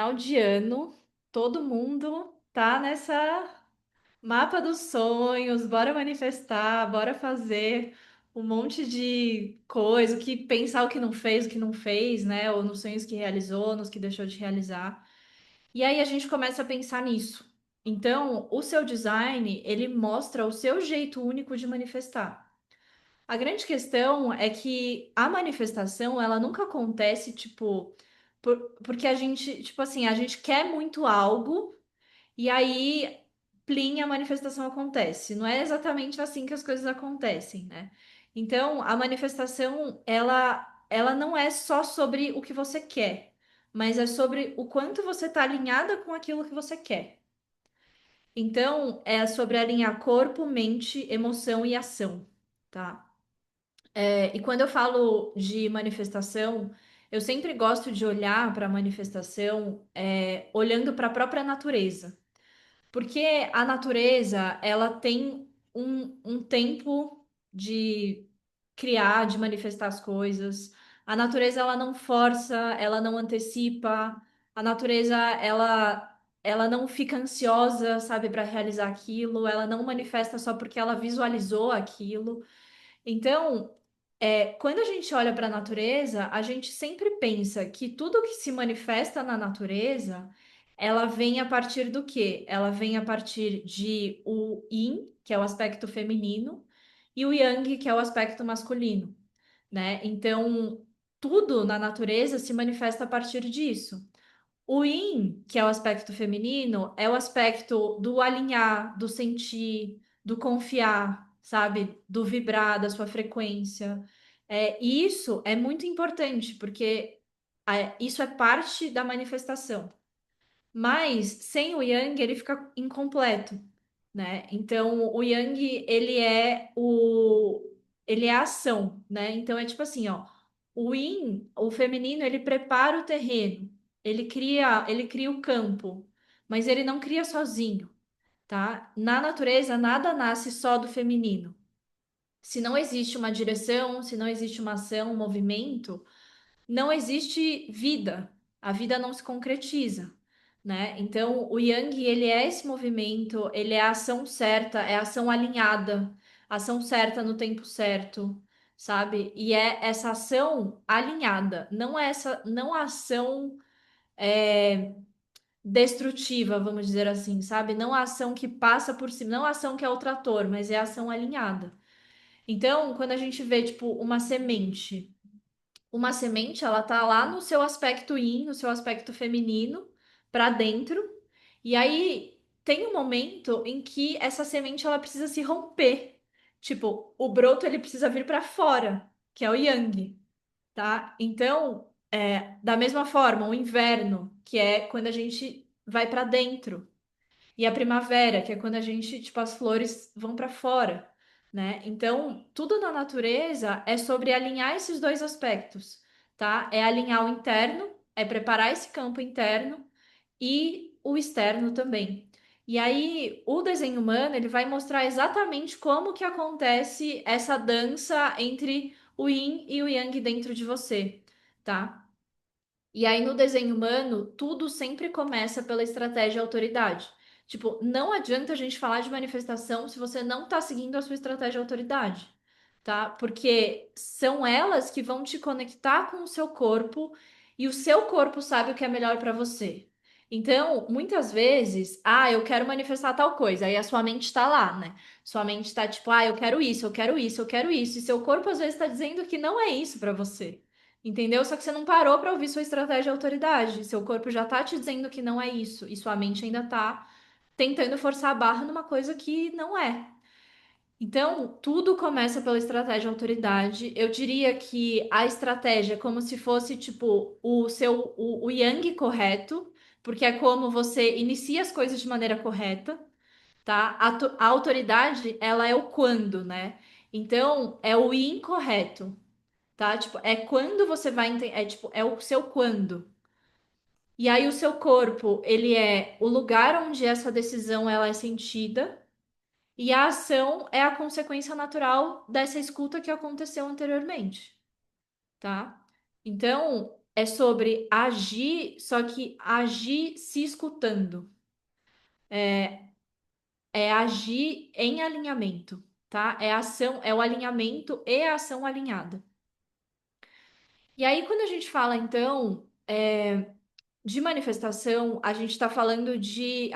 Final de ano, todo mundo tá nessa mapa dos sonhos, bora manifestar, bora fazer um monte de coisa, pensar o que não fez, o que não fez, né? Ou nos sonhos que realizou, nos que deixou de realizar. E aí a gente começa a pensar nisso. Então, o seu design, ele mostra o seu jeito único de manifestar. A grande questão é que a manifestação, ela nunca acontece, tipo, porque a gente, tipo assim, a gente quer muito algo e aí, plim, a manifestação acontece. Não é exatamente assim que as coisas acontecem, né? Então, a manifestação, ela não é só sobre o que você quer, mas é sobre o quanto você está alinhada com aquilo que você quer. Então, é sobre alinhar corpo, mente, emoção e ação, tá? E quando eu falo de manifestação, eu sempre gosto de olhar para a manifestação, olhando para a própria natureza. Porque a natureza, ela tem um tempo de criar, de manifestar as coisas. A natureza, ela não força, ela não antecipa. A natureza, ela não fica ansiosa, sabe, para realizar aquilo. Ela não manifesta só porque ela visualizou aquilo. Então, quando a gente olha para a natureza, a gente sempre pensa que tudo que se manifesta na natureza, ela vem a partir do quê? Ela vem a partir de o Yin, que é o aspecto feminino, e o Yang, que é o aspecto masculino, né? Então, tudo na natureza se manifesta a partir disso. O yin, que é o aspecto feminino, é o aspecto do alinhar, do sentir, do confiar, sabe? Do vibrar, da sua frequência. E isso é muito importante, porque isso é parte da manifestação. Mas sem o yang, ele fica incompleto, né? Então, o yang, ele é a ação, né? Então, é tipo assim, ó, o yin, o feminino, ele prepara o terreno, ele cria o campo, mas ele não cria sozinho, tá? Na natureza, nada nasce só do feminino. Se não existe uma direção, se não existe uma ação, um movimento, não existe vida. A vida não se concretiza, né? Então, o Yang, ele é esse movimento, ele é a ação certa, é a ação alinhada, ação certa no tempo certo, sabe? E é essa ação alinhada, não a ação destrutiva, vamos dizer assim, sabe? Não a ação que passa por cima, não a ação que é o trator, mas é a ação alinhada. Então, quando a gente vê, tipo, uma semente, ela tá lá no seu aspecto yin, no seu aspecto feminino, para dentro. E aí tem um momento em que essa semente ela precisa se romper. Tipo, o broto ele precisa vir para fora, que é o yang, tá? Então, da mesma forma, o inverno, que é quando a gente vai para dentro. E a primavera, que é quando a gente, tipo, as flores vão para fora, né? Então, tudo na natureza é sobre alinhar esses dois aspectos, tá? É alinhar o interno, é preparar esse campo interno e o externo também. E aí, o desenho humano, ele vai mostrar exatamente como que acontece essa dança entre o yin e o yang dentro de você, tá? E aí, no desenho humano, tudo sempre começa pela estratégia autoridade. Tipo, não adianta a gente falar de manifestação se você não tá seguindo a sua estratégia autoridade, tá? Porque são elas que vão te conectar com o seu corpo e o seu corpo sabe o que é melhor para você. Então, muitas vezes, eu quero manifestar tal coisa, aí a sua mente tá lá, né? Sua mente tá tipo, eu quero isso, eu quero isso, eu quero isso, e seu corpo às vezes tá dizendo que não é isso para você. Entendeu? Só que você não parou para ouvir sua estratégia de autoridade. Seu corpo já tá te dizendo que não é isso, e sua mente ainda tá tentando forçar a barra numa coisa que não é. Então, tudo começa pela estratégia de autoridade. Eu diria que a estratégia é como se fosse tipo o yang correto, porque é como você inicia as coisas de maneira correta, tá? A autoridade, ela é o quando, né? Então, é o incorreto, tá? Tipo, é quando você vai entender, tipo, é o seu quando. E aí o seu corpo, ele é o lugar onde essa decisão ela é sentida, e a ação é a consequência natural dessa escuta que aconteceu anteriormente, tá? Então, é sobre agir, só que agir se escutando. É agir em alinhamento, tá? É ação, é o alinhamento e a ação alinhada. E aí, quando a gente fala, então, de manifestação, a gente está falando de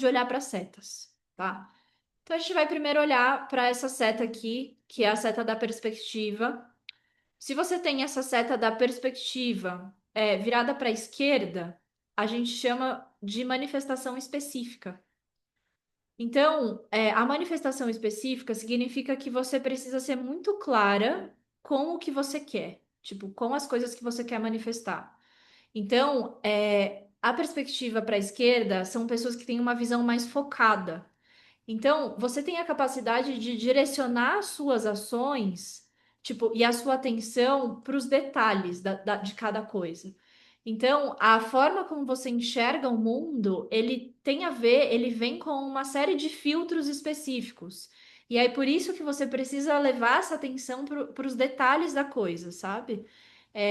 olhar para setas, tá? Então a gente vai primeiro olhar para essa seta aqui, que é a seta da perspectiva. Se você tem essa seta da perspectiva virada para a esquerda, a gente chama de manifestação específica. Então, a manifestação específica significa que você precisa ser muito clara com o que você quer, tipo, com as coisas que você quer manifestar. Então, a perspectiva para a esquerda são pessoas que têm uma visão mais focada. Então, você tem a capacidade de direcionar as suas ações, tipo, e a sua atenção para os detalhes de cada coisa. Então, a forma como você enxerga o mundo, ele tem a ver, ele vem com uma série de filtros específicos. E aí, por isso que você precisa levar essa atenção para os detalhes da coisa, sabe?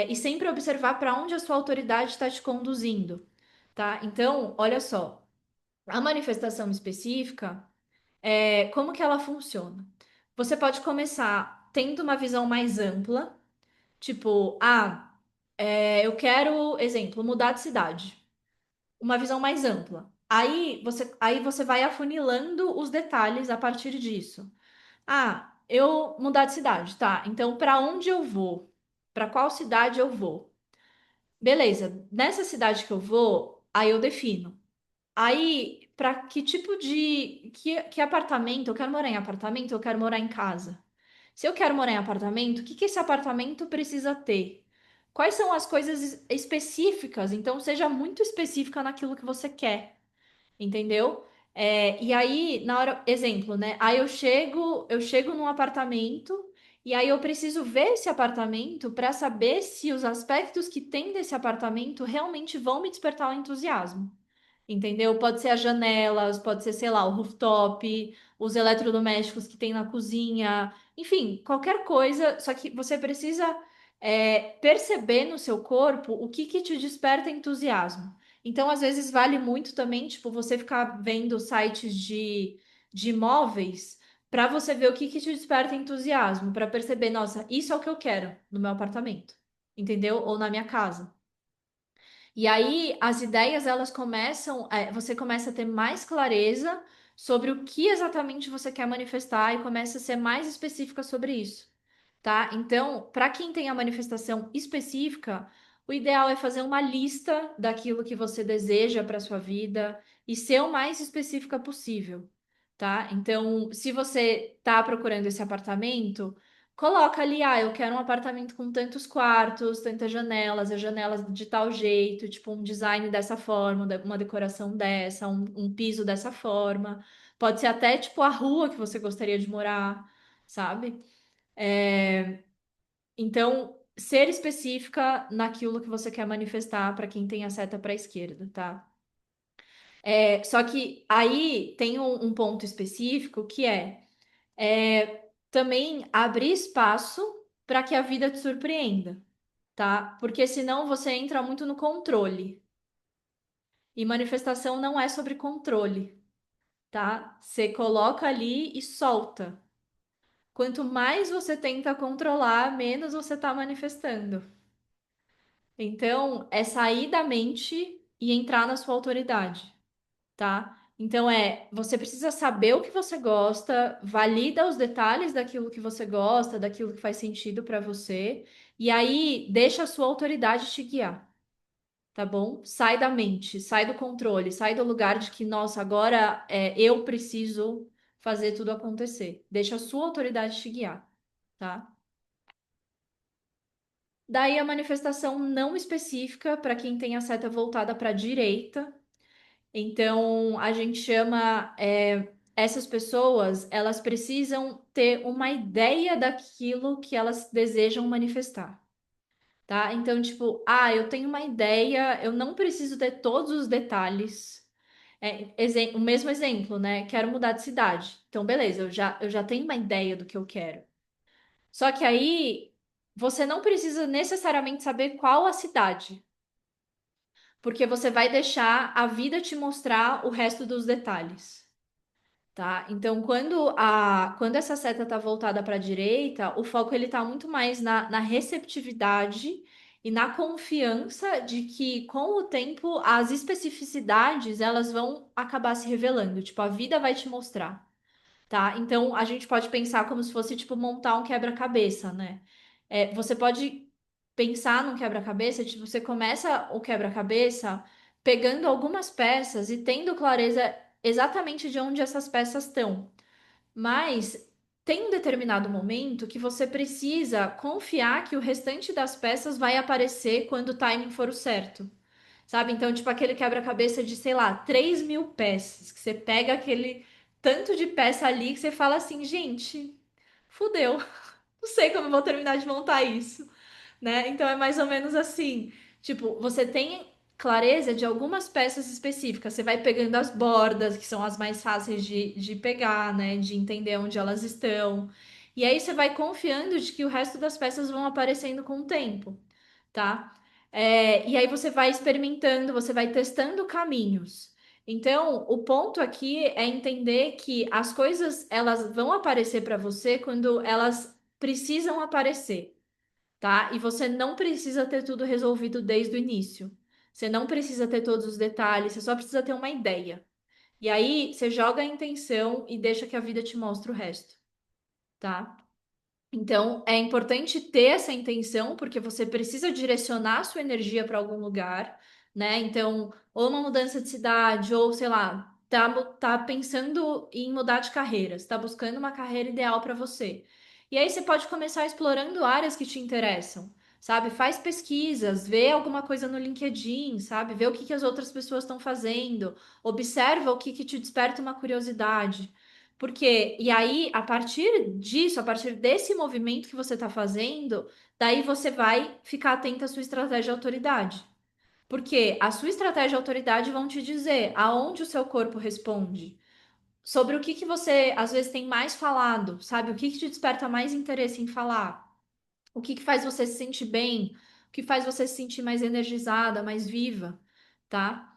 E sempre observar para onde a sua autoridade está te conduzindo, tá? Então, olha só, a manifestação específica. Como que ela funciona? Você pode começar tendo uma visão mais ampla, tipo, eu quero, exemplo, mudar de cidade. Uma visão mais ampla. Aí você vai afunilando os detalhes a partir disso. Eu mudar de cidade, tá? Então, para onde eu vou? Para qual cidade eu vou? Beleza, nessa cidade que eu vou, aí eu defino. Aí, para que tipo de. Que apartamento? Eu quero morar em apartamento, eu quero morar em casa. Se eu quero morar em apartamento, o que que esse apartamento precisa ter? Quais são as coisas específicas? Então, seja muito específica naquilo que você quer, entendeu? E aí, na hora, exemplo, né? Aí eu chego num apartamento e aí eu preciso ver esse apartamento para saber se os aspectos que tem desse apartamento realmente vão me despertar o entusiasmo. Entendeu? Pode ser as janelas, pode ser, sei lá, o rooftop, os eletrodomésticos que tem na cozinha, enfim, qualquer coisa. Só que você precisa perceber no seu corpo o que que te desperta entusiasmo. Então, às vezes, vale muito também, tipo, você ficar vendo sites de imóveis para você ver o que que te desperta entusiasmo, para perceber, nossa, isso é o que eu quero no meu apartamento, entendeu? Ou na minha casa. E aí as ideias elas começam, você começa a ter mais clareza sobre o que exatamente você quer manifestar e começa a ser mais específica sobre isso, tá? Então, para quem tem a manifestação específica, o ideal é fazer uma lista daquilo que você deseja para sua vida e ser o mais específica possível, tá? Então, se você está procurando esse apartamento, coloca ali, eu quero um apartamento com tantos quartos, tantas janelas, as janelas de tal jeito, tipo um design dessa forma, uma decoração dessa, um piso dessa forma. Pode ser até tipo a rua que você gostaria de morar, sabe? Então, ser específica naquilo que você quer manifestar para quem tem a seta para a esquerda, tá? Só que aí tem um ponto específico que também abrir espaço para que a vida te surpreenda, tá? Porque senão você entra muito no controle. E manifestação não é sobre controle, tá? Você coloca ali e solta. Quanto mais você tenta controlar, menos você está manifestando. Então, é sair da mente e entrar na sua autoridade, tá? Então você precisa saber o que você gosta, valida os detalhes daquilo que você gosta, daquilo que faz sentido para você, e aí deixa a sua autoridade te guiar, tá bom? Sai da mente, sai do controle, sai do lugar de que, nossa, agora eu preciso fazer tudo acontecer. Deixa a sua autoridade te guiar, tá? Daí a manifestação não específica para quem tem a seta voltada para a direita. Então, a gente chama essas pessoas, elas precisam ter uma ideia daquilo que elas desejam manifestar, tá? Então, tipo, eu tenho uma ideia, eu não preciso ter todos os detalhes. O mesmo exemplo, né? Quero mudar de cidade. Então, beleza, eu já tenho uma ideia do que eu quero. Só que aí você não precisa necessariamente saber qual a cidade, porque você vai deixar a vida te mostrar o resto dos detalhes. Tá? Então, quando essa seta está voltada para a direita, o foco ele está muito mais na receptividade e na confiança de que, com o tempo, as especificidades elas vão acabar se revelando. Tipo, a vida vai te mostrar, tá? Então, a gente pode pensar como se fosse, tipo, montar um quebra-cabeça, né? Você pode pensar num quebra-cabeça, tipo, você começa o quebra-cabeça pegando algumas peças e tendo clareza exatamente de onde essas peças estão. Mas tem um determinado momento que você precisa confiar que o restante das peças vai aparecer quando o timing for o certo. Sabe? Então, tipo, aquele quebra-cabeça de, sei lá, 3.000 peças, que você pega aquele tanto de peça ali que você fala assim, gente, fudeu, não sei como eu vou terminar de montar isso, né? Então é mais ou menos assim. Tipo, você tem clareza de algumas peças específicas, você vai pegando as bordas, que são as mais fáceis de pegar, né? De entender onde elas estão. E aí você vai confiando de que o resto das peças vão aparecendo com o tempo, tá? E aí você vai experimentando, você vai testando caminhos. Então, o ponto aqui é entender que as coisas elas vão aparecer para você quando elas precisam aparecer, tá? E você não precisa ter tudo resolvido desde o início. Você não precisa ter todos os detalhes, você só precisa ter uma ideia. E aí você joga a intenção e deixa que a vida te mostre o resto, tá? Então, é importante ter essa intenção, porque você precisa direcionar sua energia para algum lugar, né? Então, ou uma mudança de cidade, ou sei lá, tá pensando em mudar de carreira, está buscando uma carreira ideal para você. E aí você pode começar explorando áreas que te interessam, sabe? Faz pesquisas, vê alguma coisa no LinkedIn, sabe? Vê o que que as outras pessoas estão fazendo, observa o que que te desperta uma curiosidade. Porque, e aí, a partir disso, a partir desse movimento que você está fazendo, daí você vai ficar atento à sua estratégia de autoridade. Porque a sua estratégia de autoridade vão te dizer aonde o seu corpo responde, sobre o que que você às vezes tem mais falado, sabe? O que que te desperta mais interesse em falar, o que que faz você se sentir bem, o que faz você se sentir mais energizada, mais viva, tá?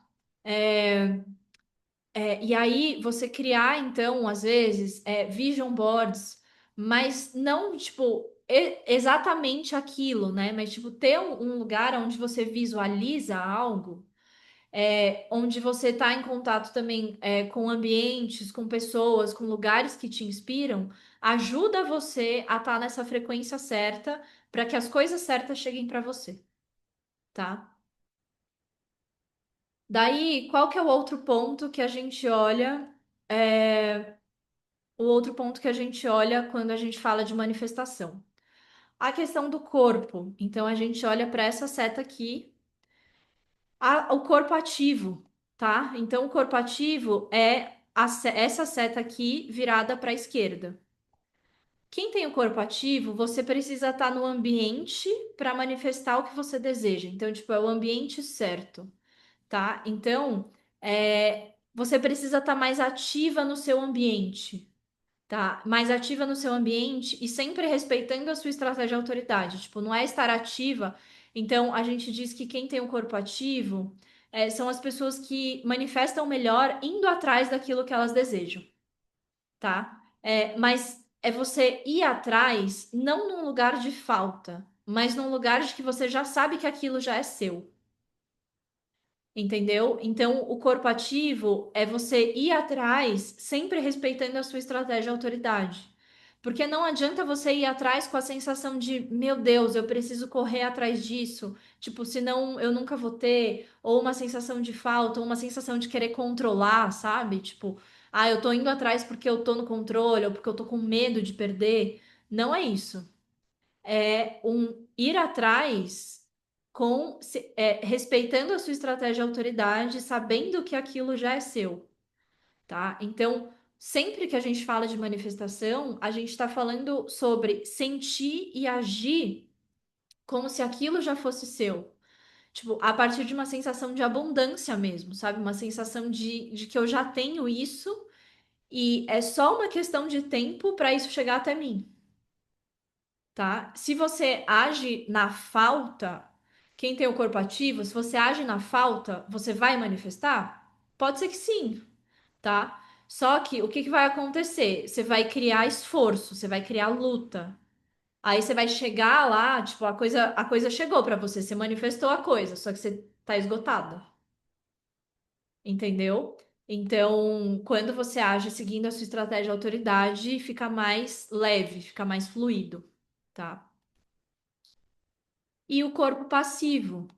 E aí você criar, então, às vezes, vision boards, mas não, tipo, exatamente aquilo, né? Mas, tipo, ter um lugar onde você visualiza algo, onde você está em contato também, com ambientes, com pessoas, com lugares que te inspiram, ajuda você a estar nessa frequência certa para que as coisas certas cheguem para você, tá? Daí, qual que é o outro ponto que a gente olha? É, o outro ponto que a gente olha quando a gente fala de manifestação. A questão do corpo. Então, a gente olha para essa seta aqui, o corpo ativo, tá? Então, o corpo ativo é essa seta aqui virada para a esquerda. Quem tem o corpo ativo, você precisa estar no ambiente para manifestar o que você deseja. Então, tipo, é o ambiente certo, tá? Então, você precisa estar mais ativa no seu ambiente. Tá, mais ativa no seu ambiente e sempre respeitando a sua estratégia de autoridade. Tipo, não é estar ativa. Então, a gente diz que quem tem o corpo ativo são as pessoas que manifestam melhor indo atrás daquilo que elas desejam, tá? Mas é você ir atrás, não num lugar de falta, mas num lugar de que você já sabe que aquilo já é seu. Entendeu? Então, o corpo ativo é você ir atrás, sempre respeitando a sua estratégia de autoridade. Porque não adianta você ir atrás com a sensação de, meu Deus, eu preciso correr atrás disso, tipo, senão eu nunca vou ter, ou uma sensação de falta, ou uma sensação de querer controlar, sabe? Tipo, eu tô indo atrás porque eu tô no controle, ou porque eu tô com medo de perder. Não é isso, é um ir atrás respeitando a sua estratégia de autoridade, sabendo que aquilo já é seu, tá? Então, sempre que a gente fala de manifestação, a gente está falando sobre sentir e agir como se aquilo já fosse seu. Tipo, a partir de uma sensação de abundância mesmo, sabe? Uma sensação de que eu já tenho isso e é só uma questão de tempo para isso chegar até mim. tá? Se você age na falta, quem tem o corpo ativo, se você age na falta, você vai manifestar? Pode ser que sim, tá? Só que o que que vai acontecer? Você vai criar esforço, você vai criar luta. Aí você vai chegar lá, tipo, a coisa chegou pra você, você manifestou a coisa, só que você tá esgotada, entendeu? Então, quando você age seguindo a sua estratégia de autoridade, fica mais leve, fica mais fluido, tá? E o corpo passivo.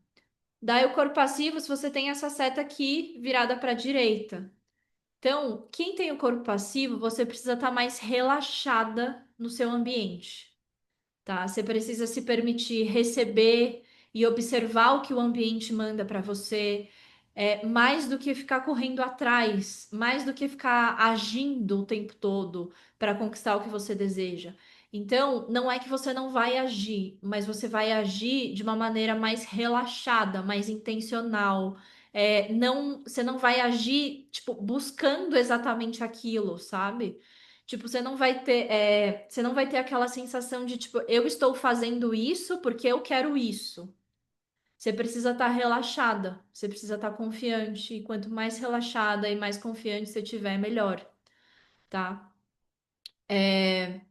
Daí, o corpo passivo, se você tem essa seta aqui virada para a direita. Então, quem tem o corpo passivo, você precisa estar mais relaxada no seu ambiente, tá? Você precisa se permitir receber e observar o que o ambiente manda para você, mais do que ficar correndo atrás, mais do que ficar agindo o tempo todo para conquistar o que você deseja. Então, não é que você não vai agir, mas você vai agir de uma maneira mais relaxada, mais intencional. Não, você não vai agir, tipo, buscando exatamente aquilo, sabe? Tipo, você não vai ter aquela sensação de, tipo, eu estou fazendo isso porque eu quero isso. Você precisa estar relaxada, você precisa estar confiante. E quanto mais relaxada e mais confiante você tiver, melhor, tá? É,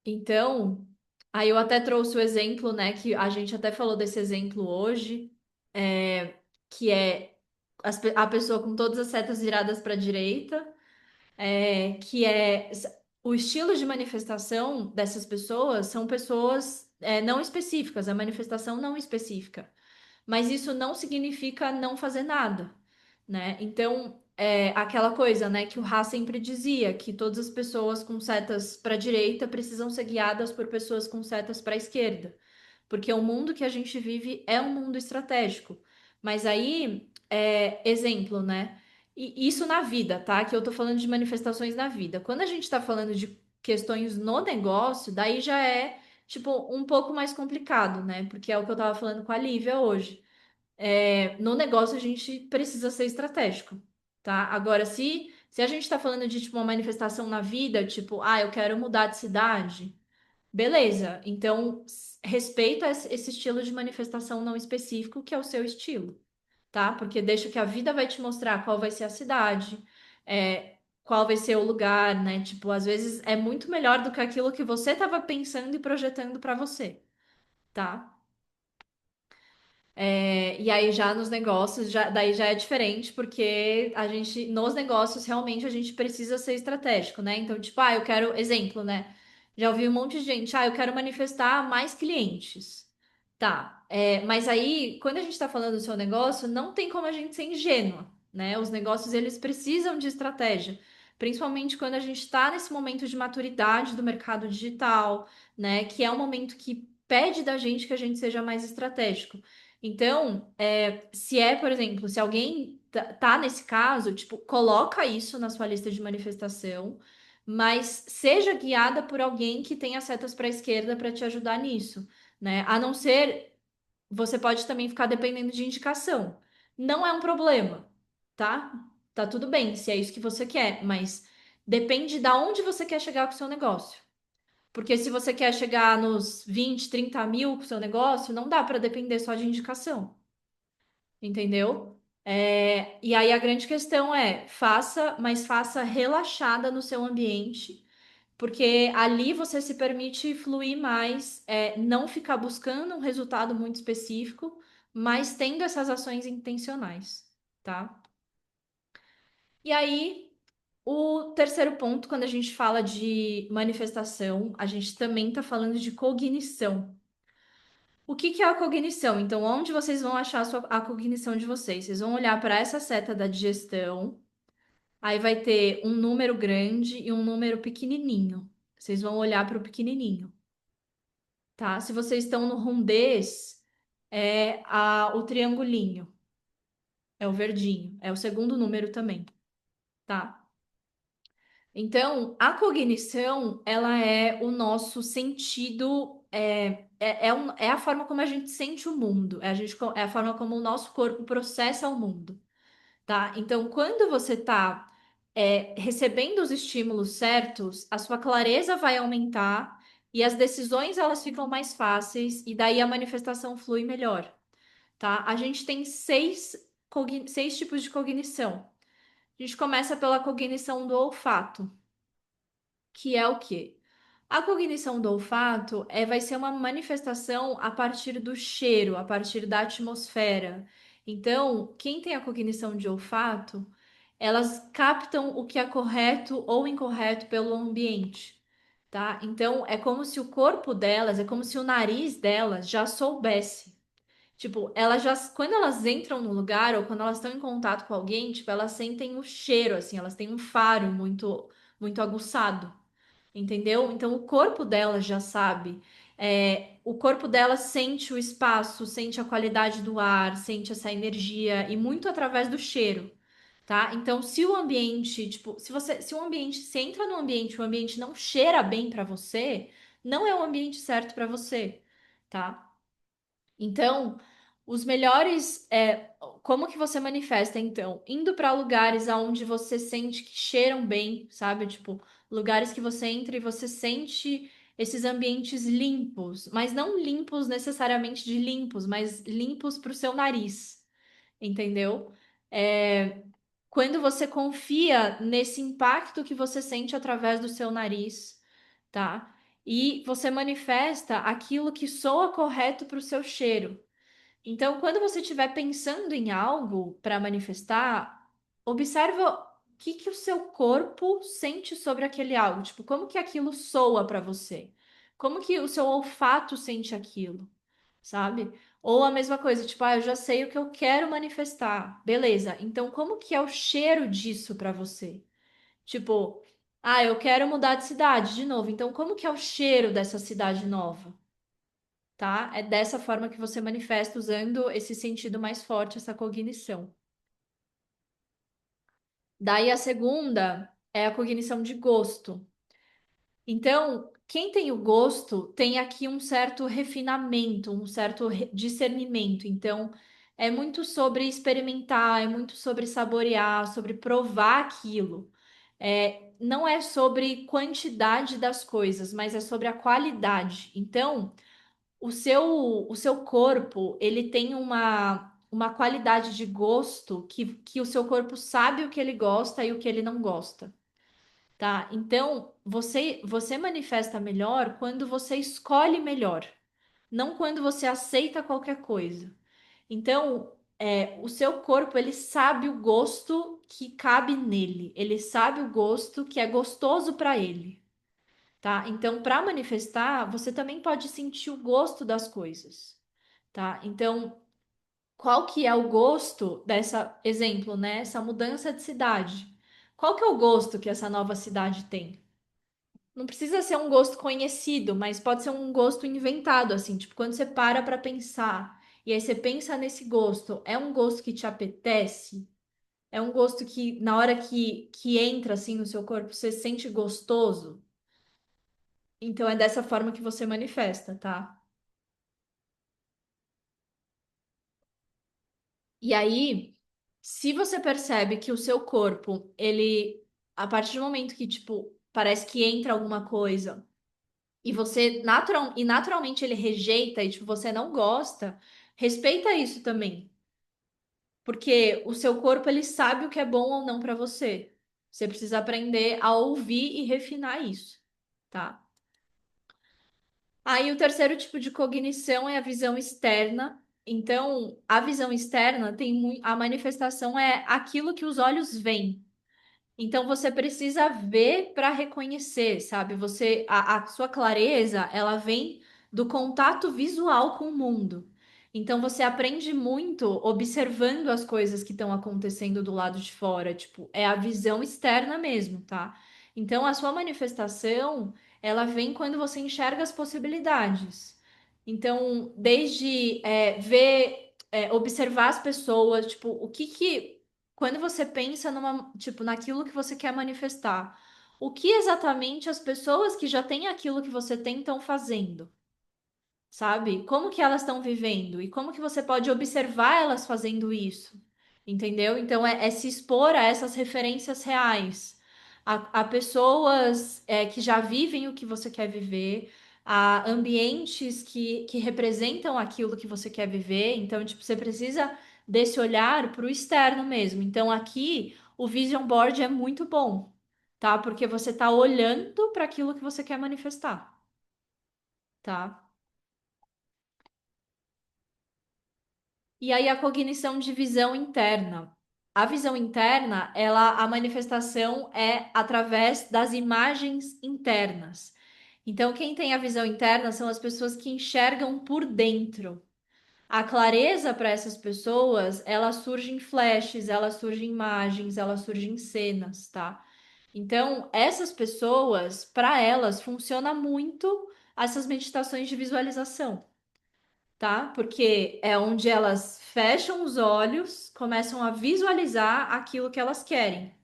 então, aí eu até trouxe o exemplo, né, que a gente até falou desse exemplo hoje, que é a pessoa com todas as setas viradas para a direita. Que é o estilo de manifestação dessas pessoas são pessoas não específicas, a manifestação não específica. Mas isso não significa não fazer nada, né? Então, aquela coisa, né, que o Ra sempre dizia, que todas as pessoas com setas para a direita precisam ser guiadas por pessoas com setas para a esquerda, porque o mundo que a gente vive é um mundo estratégico. Mas aí, exemplo, né? E isso na vida, tá? Que eu tô falando de manifestações na vida. Quando a gente tá falando de questões no negócio, daí já é, tipo, um pouco mais complicado, né? Porque é o que eu tava falando com a Lívia hoje. No negócio, a gente precisa ser estratégico, tá? Agora, se a gente tá falando de, tipo, uma manifestação na vida, tipo, eu quero mudar de cidade. Beleza, então respeita esse estilo de manifestação não específico, que é o seu estilo, tá? Porque deixa que a vida vai te mostrar qual vai ser a cidade, qual vai ser o lugar, né? Tipo, às vezes é muito melhor do que aquilo que você estava pensando e projetando para você, tá? E aí já nos negócios, daí já é diferente, porque nos negócios, realmente a gente precisa ser estratégico, né? Então, tipo, eu quero, exemplo, né? Já ouvi um monte de gente, eu quero manifestar mais clientes. Tá, mas aí, quando a gente está falando do seu negócio, não tem como a gente ser ingênua, né? Os negócios, eles precisam de estratégia, principalmente quando a gente está nesse momento de maturidade do mercado digital, né? Que é um momento que pede da gente que a gente seja mais estratégico. Então, se por exemplo, se alguém tá nesse caso, tipo, coloca isso na sua lista de manifestação, mas seja guiada por alguém que tenha setas para a esquerda para te ajudar nisso, né? A não ser, você pode também ficar dependendo de indicação. Não é um problema, tá? Tá tudo bem, se é isso que você quer, mas depende da onde você quer chegar com o seu negócio. Porque se você quer chegar nos 20, 30 mil com o seu negócio, não dá para depender só de indicação, entendeu? E aí a grande questão é, mas faça relaxada no seu ambiente, porque ali você se permite fluir mais, não ficar buscando um resultado muito específico, mas tendo essas ações intencionais, tá? E aí, o terceiro ponto, quando a gente fala de manifestação, a gente também está falando de cognição. O que que é a cognição? Então, onde vocês vão achar a cognição de vocês? Vocês vão olhar para essa seta da digestão, aí vai ter um número grande e um número pequenininho. Vocês vão olhar para o pequenininho, tá? Se vocês estão no rondez, o triangulinho, é o verdinho, é o segundo número também, tá? Então, a cognição, ela é o nosso sentido, é a forma como a gente sente o mundo, é a forma como o nosso corpo processa o mundo, tá? Então, quando você tá, recebendo os estímulos certos, a sua clareza vai aumentar e as decisões elas ficam mais fáceis e daí a manifestação flui melhor, tá? A gente tem seis tipos de cognição. A gente começa pela cognição do olfato, que é o quê? A cognição do olfato vai ser uma manifestação a partir do cheiro, a partir da atmosfera. Então, quem tem a cognição de olfato, elas captam o que é correto ou incorreto pelo ambiente, tá? Então, é como se o corpo delas, é como se o nariz delas já soubesse. Tipo, elas já, quando elas entram no lugar ou quando elas estão em contato com alguém, tipo, elas sentem o cheiro, assim, elas têm um faro muito aguçado. Entendeu? Então o corpo dela já sabe. O corpo dela sente o espaço, sente a qualidade do ar, sente essa energia e muito através do cheiro, tá? Então, se o ambiente, tipo, se o ambiente, se entra no ambiente, o ambiente não cheira bem pra você, não é o ambiente certo pra você, tá? Então, os melhores como que você manifesta então? Indo para lugares aonde você sente que cheiram bem, sabe? Tipo, lugares que você entra e você sente esses ambientes limpos, mas não limpos necessariamente de limpos, mas limpos para o seu nariz, entendeu? É, quando você confia nesse impacto que você sente através do seu nariz, tá? E você manifesta aquilo que soa correto para o seu cheiro. Então, quando você estiver pensando em algo para manifestar, observa o que que o seu corpo sente sobre aquele algo, tipo, como que aquilo soa para você? Como que o seu olfato sente aquilo, sabe? Ou a mesma coisa, tipo, eu já sei o que eu quero manifestar. Beleza. Então, como que é o cheiro disso para você? Tipo, eu quero mudar de cidade de novo. Então, como que é o cheiro dessa cidade nova? Tá? É dessa forma que você manifesta usando esse sentido mais forte, essa cognição. Daí a segunda é a cognição de gosto. Então, quem tem o gosto tem aqui um certo refinamento, um certo discernimento. Então, é muito sobre experimentar, é muito sobre saborear, sobre provar aquilo. Não é sobre quantidade das coisas, mas é sobre a qualidade. Então, o seu corpo, ele tem uma qualidade de gosto que o seu corpo sabe o que ele gosta e o que ele não gosta, tá? Então, você manifesta melhor quando você escolhe melhor, não quando você aceita qualquer coisa. Então, o seu corpo, ele sabe o gosto que cabe nele, ele sabe o gosto que é gostoso para ele. Tá? Então, para manifestar, você também pode sentir o gosto das coisas, tá? Então, qual que é o gosto dessa, exemplo, né? Essa mudança de cidade. Qual que é o gosto que essa nova cidade tem? Não precisa ser um gosto conhecido, mas pode ser um gosto inventado, assim, tipo, quando você para pensar e aí você pensa nesse gosto, é um gosto que te apetece? É um gosto que na hora que entra assim no seu corpo, você sente gostoso? Então é dessa forma que você manifesta, tá? E aí, se você percebe que o seu corpo, ele, a partir do momento que, tipo, parece que entra alguma coisa e naturalmente ele rejeita e, tipo, você não gosta, respeita isso também. Porque o seu corpo, ele sabe o que é bom ou não pra você. Você precisa aprender a ouvir e refinar isso, tá? Aí o terceiro tipo de cognição é a visão externa. Então, a visão externa tem a manifestação é aquilo que os olhos veem. Então você precisa ver para reconhecer, sabe? A sua clareza, ela vem do contato visual com o mundo. Então você aprende muito observando as coisas que estão acontecendo do lado de fora, tipo, é a visão externa mesmo, tá? Então a sua manifestação, ela vem quando você enxerga as possibilidades. Então, desde ver, observar as pessoas, tipo, quando você pensa tipo, naquilo que você quer manifestar, o que exatamente as pessoas que já têm aquilo que você tem estão fazendo, sabe? Como que elas estão vivendo e como que você pode observar elas fazendo isso, entendeu? Então é se expor a essas referências reais, a pessoas que já vivem o que você quer viver, a ambientes que representam aquilo que você quer viver. Então, tipo, você precisa desse olhar para o externo mesmo. Então, aqui o Vision Board é muito bom, tá? Porque você está olhando para aquilo que você quer manifestar, tá? E aí a cognição de visão interna. A visão interna, a manifestação é através das imagens internas. Então, quem tem a visão interna são as pessoas que enxergam por dentro. A clareza para essas pessoas, ela surge em flashes, ela surge em imagens, ela surge em cenas, tá? Então, essas pessoas, para elas, funciona muito essas meditações de visualização, tá? Porque é onde elas fecham os olhos, começam a visualizar aquilo que elas querem,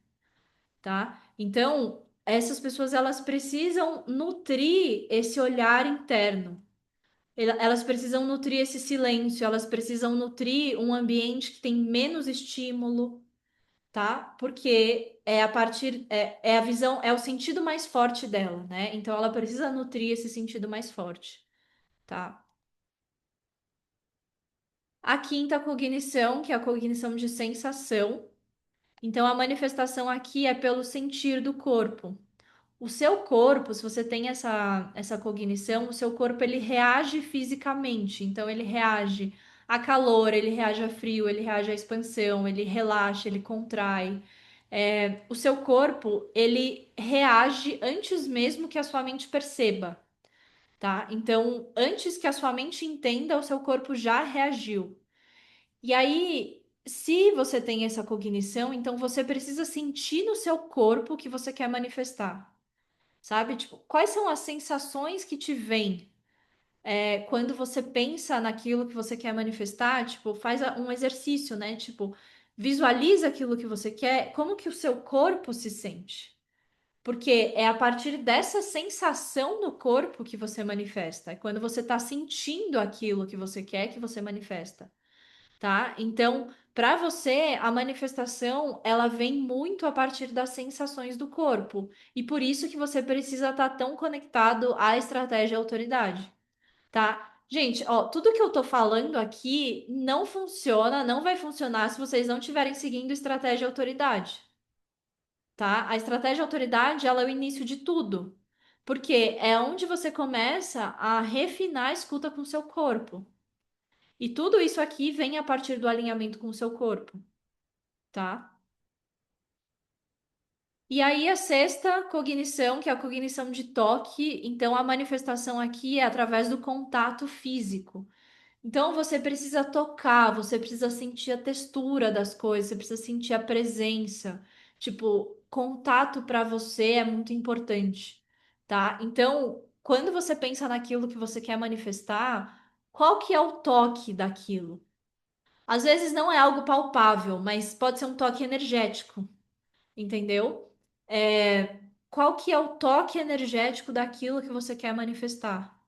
tá? Então, essas pessoas elas precisam nutrir esse olhar interno. Elas precisam nutrir esse silêncio, elas precisam nutrir um ambiente que tem menos estímulo, tá? Porque é a partir é a visão, é o sentido mais forte dela, né? Então ela precisa nutrir esse sentido mais forte, tá? A quinta cognição, que é a cognição de sensação. Então, a manifestação aqui é pelo sentir do corpo. O seu corpo, se você tem essa cognição, o seu corpo ele reage fisicamente. Então, ele reage a calor, ele reage a frio, ele reage à expansão, ele relaxa, ele contrai. O seu corpo, ele reage antes mesmo que a sua mente perceba, tá? Então, antes que a sua mente entenda, o seu corpo já reagiu. E aí, se você tem essa cognição, então você precisa sentir no seu corpo o que você quer manifestar, sabe? Tipo, quais são as sensações que te vêm quando você pensa naquilo que você quer manifestar? Tipo, faz um exercício, né? Tipo, visualiza aquilo que você quer, como que o seu corpo se sente. Porque é a partir dessa sensação no corpo que você manifesta. É quando você está sentindo aquilo que você quer que você manifesta, tá? Então, para você, a manifestação, ela vem muito a partir das sensações do corpo. E por isso que você precisa estar tão conectado à estratégia e autoridade, tá? Gente, ó, tudo que eu tô falando aqui não funciona, não vai funcionar se vocês não estiverem seguindo estratégia e autoridade, tá? A estratégia e autoridade, ela é o início de tudo. Porque é onde você começa a refinar a escuta com o seu corpo. E tudo isso aqui vem a partir do alinhamento com o seu corpo, tá? E aí a sexta cognição, que é a cognição de toque, então a manifestação aqui é através do contato físico. Então você precisa tocar, você precisa sentir a textura das coisas, você precisa sentir a presença. Tipo, contato para você é muito importante, tá? Então, quando você pensa naquilo que você quer manifestar, qual que é o toque daquilo? Às vezes não é algo palpável, mas pode ser um toque energético, entendeu? Qual que é o toque energético daquilo que você quer manifestar?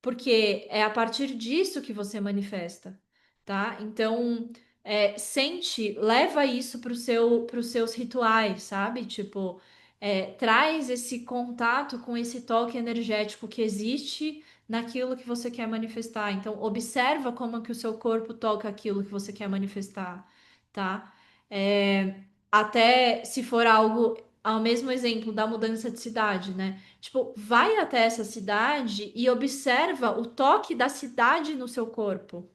Porque é a partir disso que você manifesta, tá? Então, sente, leva isso para os seus rituais, sabe? Tipo, traz esse contato com esse toque energético que existe naquilo que você quer manifestar. Então, observa como que o seu corpo toca aquilo que você quer manifestar, tá? É, até se for algo, ao mesmo exemplo da mudança de cidade, né? Tipo, vai até essa cidade e observa o toque da cidade no seu corpo,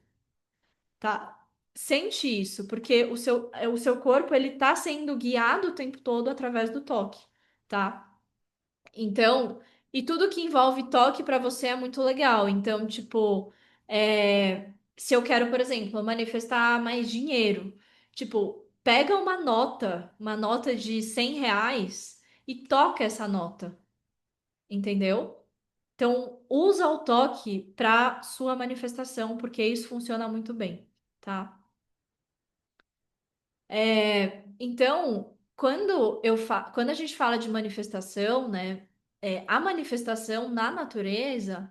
tá? Sente isso, porque o seu corpo ele tá sendo guiado o tempo todo através do toque, tá? Então, e tudo que envolve toque para você é muito legal. Então, tipo, se eu quero, por exemplo, manifestar mais dinheiro, tipo, pega uma nota de R$ 100 e toca essa nota, entendeu? Então, usa o toque para sua manifestação, porque isso funciona muito bem, tá? Então, quando a gente fala de manifestação, né? A manifestação na natureza,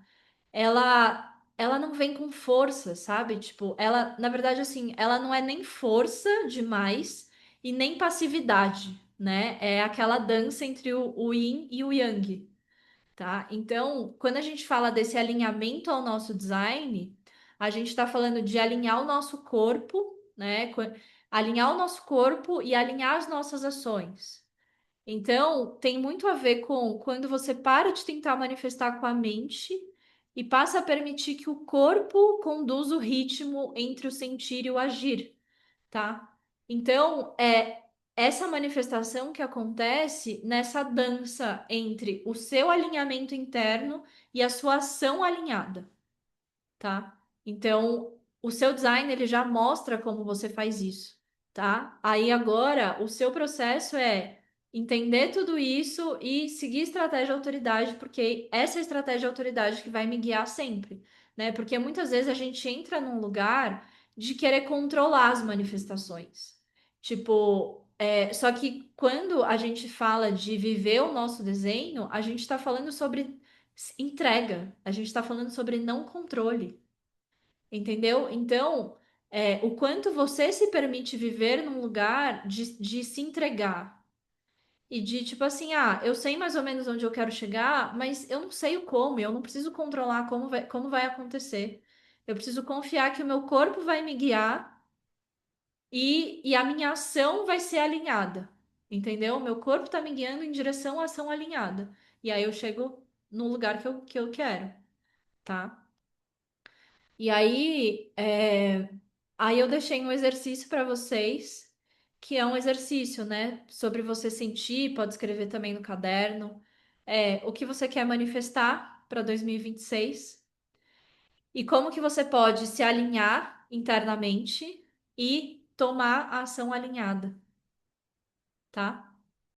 ela não vem com força, sabe? Tipo, ela, na verdade, assim, ela não é nem força demais e nem passividade, né? É aquela dança entre o yin e o yang, tá? Então, quando a gente fala desse alinhamento ao nosso design, a gente está falando de alinhar o nosso corpo, né? Alinhar o nosso corpo e alinhar as nossas ações. Então, tem muito a ver com quando você para de tentar manifestar com a mente e passa a permitir que o corpo conduza o ritmo entre o sentir e o agir, tá? Então, é essa manifestação que acontece nessa dança entre o seu alinhamento interno e a sua ação alinhada, tá? Então, o seu design ele já mostra como você faz isso, tá? Aí agora, o seu processo é entender tudo isso e seguir estratégia de autoridade, porque essa é a estratégia de autoridade que vai me guiar sempre, né? Porque muitas vezes a gente entra num lugar de querer controlar as manifestações. Tipo, só que quando a gente fala de viver o nosso desenho, a gente está falando sobre entrega, a gente está falando sobre não controle. Entendeu? Então, o quanto você se permite viver num lugar de se entregar e de tipo assim, ah, eu sei mais ou menos onde eu quero chegar, mas eu não sei o como, eu não preciso controlar como vai acontecer. Eu preciso confiar que o meu corpo vai me guiar e a minha ação vai ser alinhada. Entendeu? O meu corpo está me guiando em direção à ação alinhada. E aí eu chego no lugar que eu quero, tá? E aí, aí eu deixei um exercício para vocês, que é um exercício, né, sobre você sentir, pode escrever também no caderno, o que você quer manifestar para 2026 e como que você pode se alinhar internamente e tomar a ação alinhada, tá?